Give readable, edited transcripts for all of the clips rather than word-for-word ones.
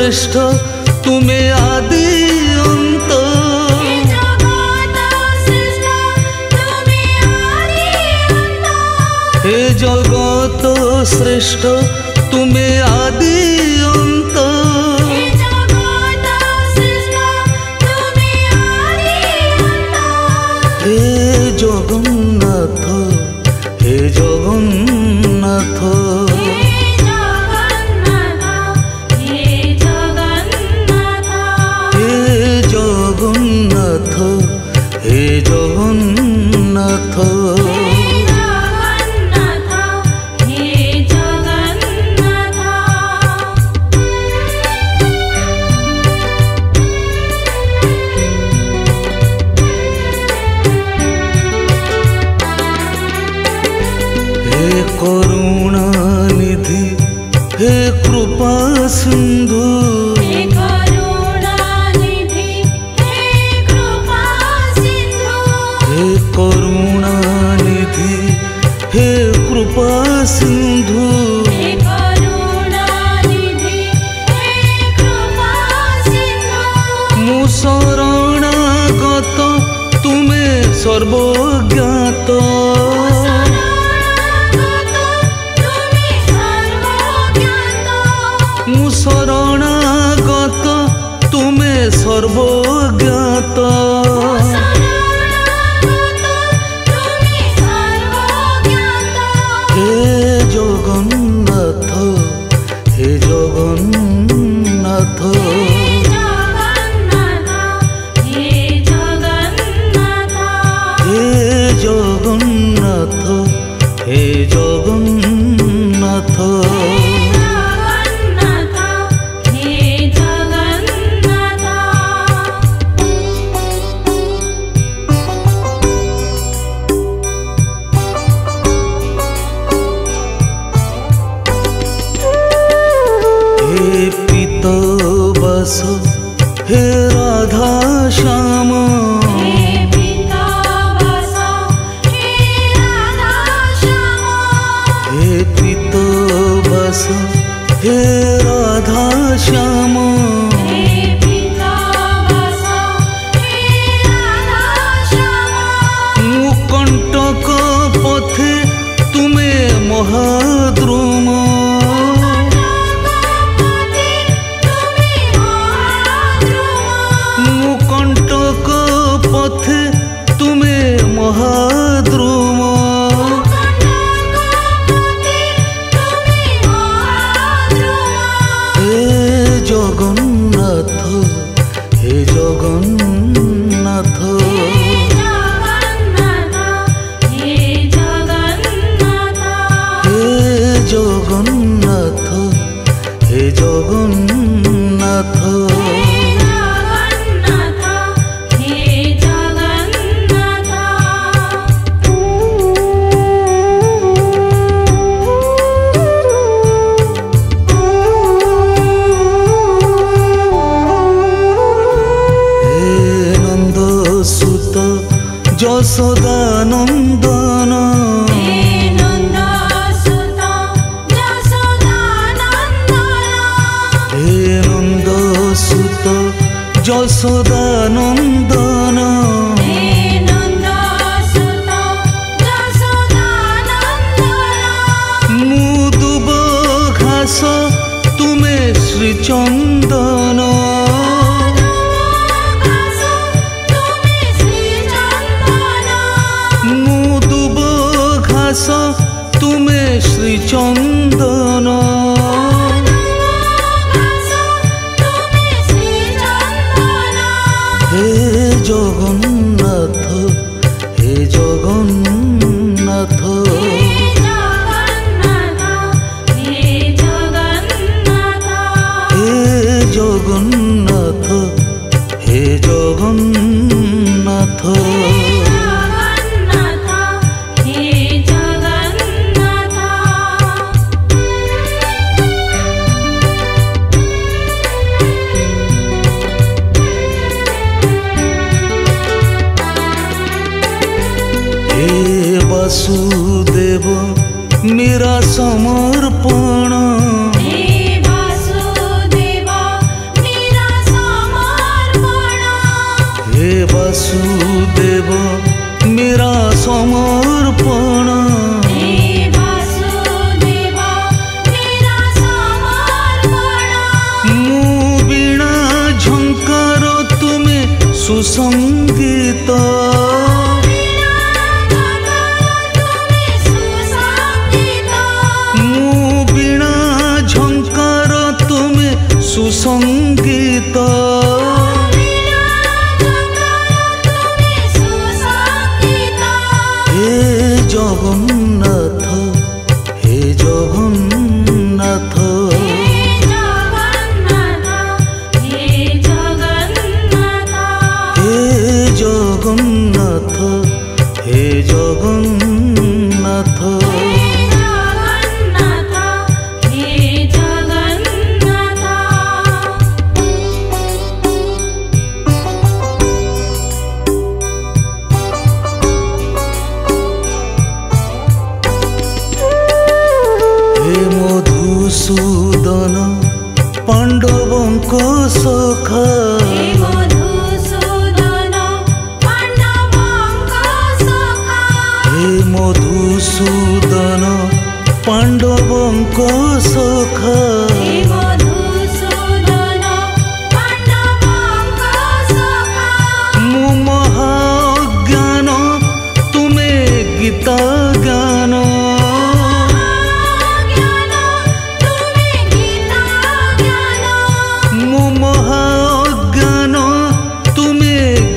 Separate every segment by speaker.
Speaker 1: श्रेष्ठ तुमे आदि अंत हे जगत श्रेष्ठ तुमे आदि अंत हे जगन्नाथ हे जगन्नाथ हे जगन्नाथ हे करुणा निधि हे कृपा सिंधु करुणा निधि हे कृपा सिंधु मु शरणागत तुमे सर्वज्ञात मु शरणागत तुमे सर्वज्ञात हे जगन्नाथ हे जगन्नाथ हे जगन्नाथ हे जगन्नाथ हे राधा श्याम हे पीतवस हे राधा श्याम मुकंटक पथे तुमे महाद्रुम पथे तुमे महाद्रुम हे जगन्नाथ हे जगन्नाथ हे जगन्नाथ हे जगन्नाथ यशोदानंदन हे नंदसुत यशोदानंदन मुदुब घास तुमे श्रीचंदन तुमे श्रीचंदन वासुदेव मेरा समर्पण,
Speaker 2: हे वासुदेव मेरा समर्पण,
Speaker 1: हे वासुदेव मेरा समर्पण।
Speaker 2: हे वासुदेव मेरा समर्पण।
Speaker 1: मु वीणा झंकार तुमे सुसंगीत, सुसंगीत। हे जगन्नाथ, हे जगन्नाथ,
Speaker 2: हे जगन्नाथ,
Speaker 1: हे जगन्नाथ, हे जगन्नाथ। मधुसूदन पांडवंक सखा,
Speaker 2: हे मधुसूदन पांडवंक सखा,
Speaker 1: हे मधुसूदन पांडवंक सखा।
Speaker 2: हे मधुसूदन पांडवंक सखा।
Speaker 1: मु महाज्ञान तुमे गीता ज्ञान,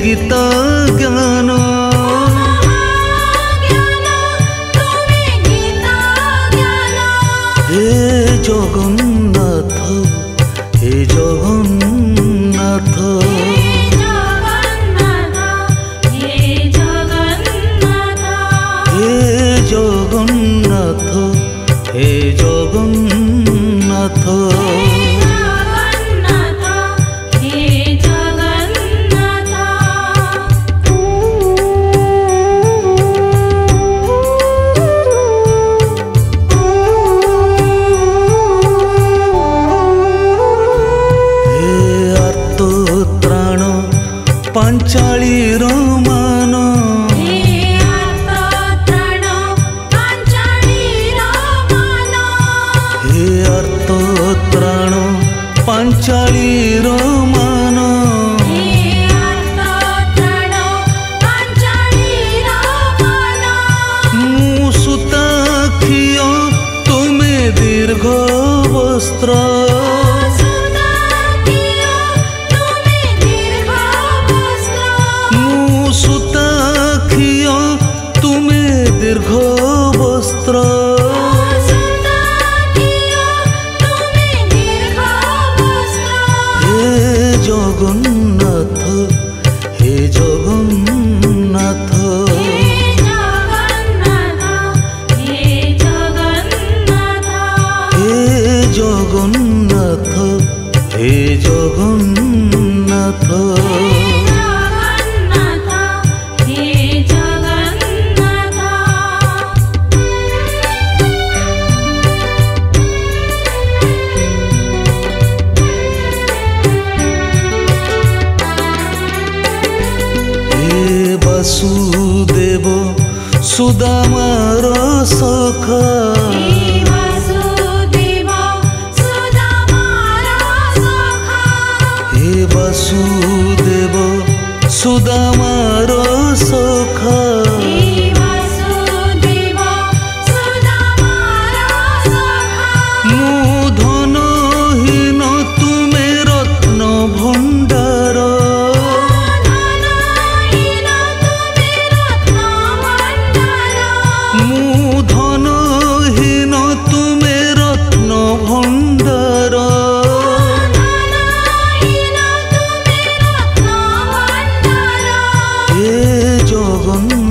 Speaker 1: गीता ज्ञान। हे जगन्नाथ, हे जगन्नाथ,
Speaker 2: हे जगन्नाथ,
Speaker 1: हे जगन्नाथ, हे जगन्नाथ। पांचालीर मान,
Speaker 2: हे अर्थत्राण पांचालीर मान,
Speaker 1: हे अर्थत्राण पांचालीर मान।
Speaker 2: हे अर्थत्राण पांचालीर मान।
Speaker 1: मु सुताखिय तुमे दीर्घ वस्त्र, दीर्घ वस्त्र। हे जगन्नाथ, हे जगन्नाथ,
Speaker 2: हे जगन्नाथ,
Speaker 1: हे जगन्नाथ, हे जगन्नाथ। वासुदेव सुदामार सखा,
Speaker 2: हे वासुदेव सुदामार सखा,
Speaker 1: हे वासुदेव सुदामार सखा।
Speaker 2: हे वासुदेव सुदामार सखा।
Speaker 1: मु धनहीन तुमे रत्न भंडार, भंडार। हे जगन्नाथ,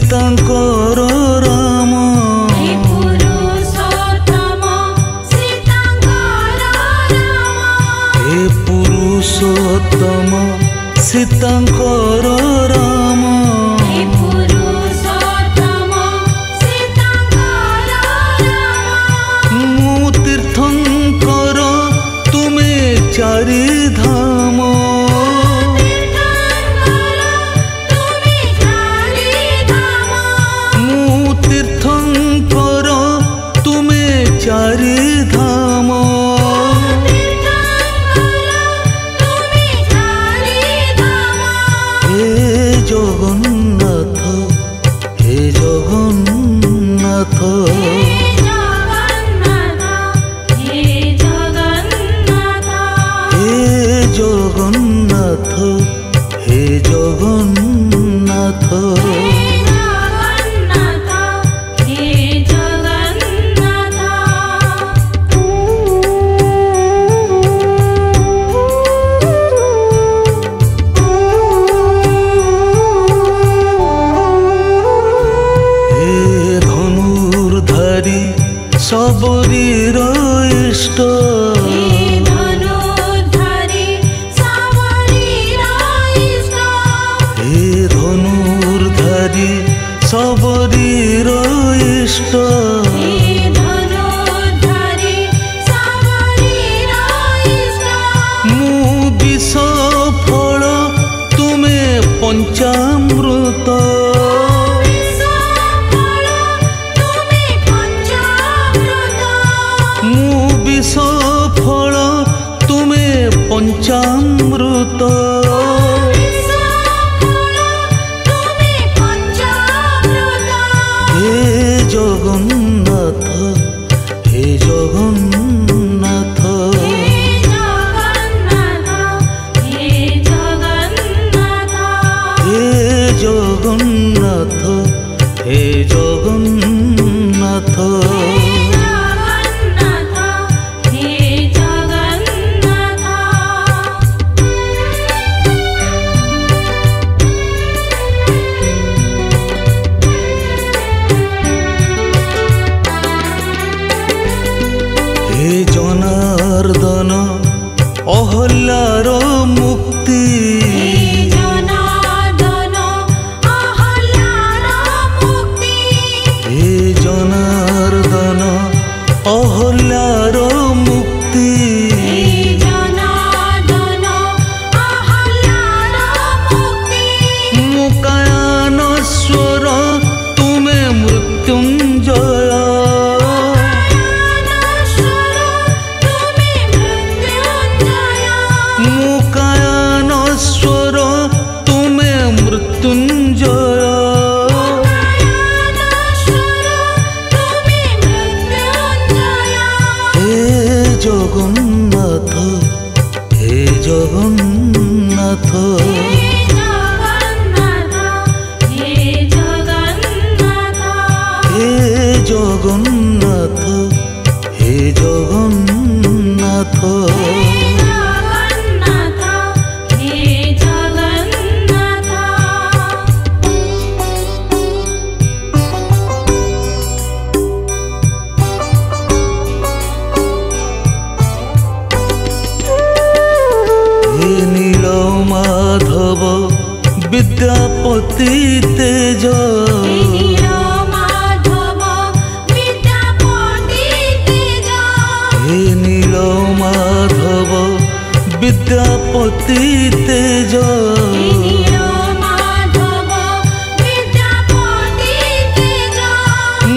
Speaker 1: ସୀତାଙ୍କର ରାମ
Speaker 2: ହେ ପୁରୁଷୋତ୍ତମ ସୀତାଙ୍କର ରାମ
Speaker 1: ହେ ପୁରୁଷୋତ୍ତମ ସୀତାଙ୍କର ରାମ
Speaker 2: ହେ ପୁରୁଷୋତ୍ତମ ସୀତାଙ୍କର ରାମ
Speaker 1: ମୁଁ ତୀର୍ଥଙ୍କର ତୁମେ ଚାରି ଧାମ ମୁଁ ତୀର୍ଥଙ୍କର ତୁମେ ଚାରି ଧାମ ହେ ଜଗନ୍ନାଥ ହେ ଜଗନ୍ନାଥ ହେ ଜଗନ୍ନାଥ ହେ ଜଗନ୍ନାଥ सबरीर इष्ट हे धनुर्धारी सबरीर इष्ट मु विष फल तुमे पंचामृत फल तुमे पंचामृत हे जगन्नाथ हे जगन्नाथ हे जगन्नाथ हे जगन्नाथ हे जनार्दन अहल्यार मुक्ति हे जनार्दन अहल्यार मुक्ति मुकायन स्वर तुमे मृत्युंजय मुकायन स्वर तुमे मृत्युंजय हे जगन्नाथ हे जगन्नाथ हे जगन्नाथ हे जगन्नाथ माधव विद्यापति तेज हे नील माधव विद्यापति तेज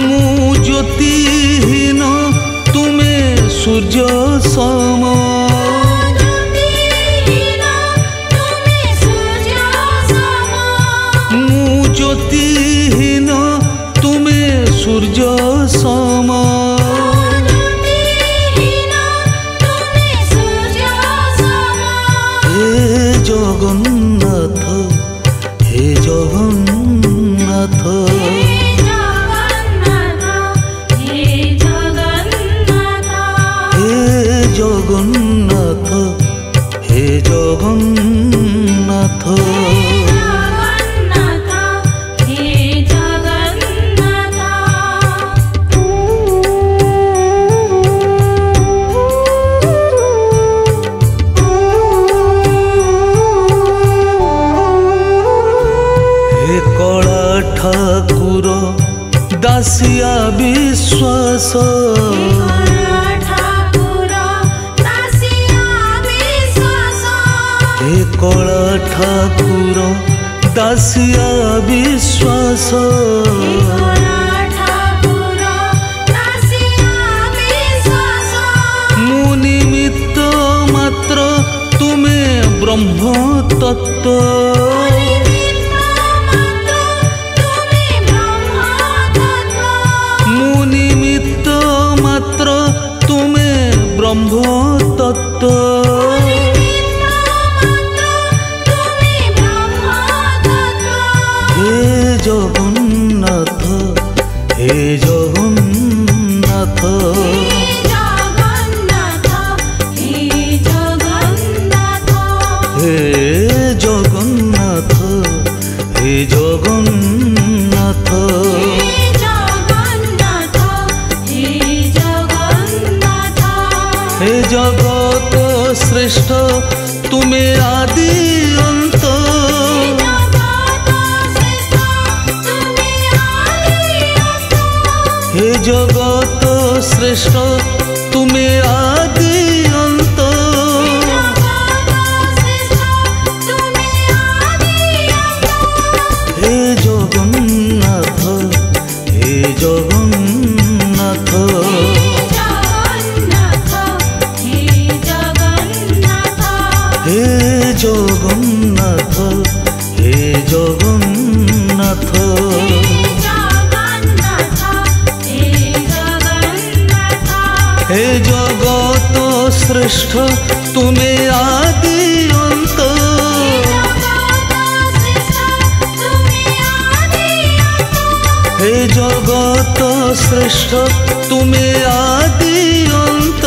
Speaker 1: मु ज्योतिहीन तुमे सूर्य सम ज्योतिहीन तुमे सूर्य सम हे जगन्नाथ हे जगन्नाथ हे जगन्नाथ हे जगन्नाथ
Speaker 2: हे जगन्नाथ
Speaker 1: दासिया विश्वास हे कला ठाकुर दासिया विश्वास मु निमित्त मात्र तुमे ब्रह्म तत्व मु निमित्त मात्र तुमे ब्रह्म तत्व हे जगन्नाथ हे जगन्नाथ हे जगन्नाथ हे जगन्नाथ हे जगत श्रेष्ठ तुमे आदि अंत हे जगत श्रेष्ठ तुमे आदि अंत हे जगन्नाथ हे जगन्नाथ हे जगन्नाथ हे जगन्नाथ हे जगत श्रेष्ठ तुमे आदि अंत हे जगत श्रेष्ठ तुमे आदि अंत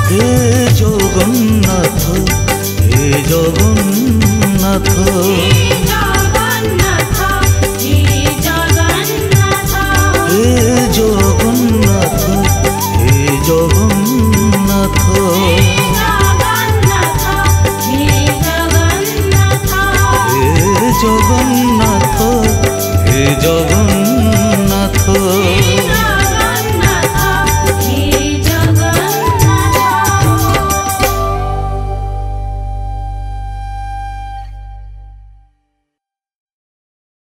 Speaker 1: हे जगन्नाथ हे जगन्नाथ हे जगन्नाथ हे जगन्नाथ हे जगन्नाथ हे जगन्नाथ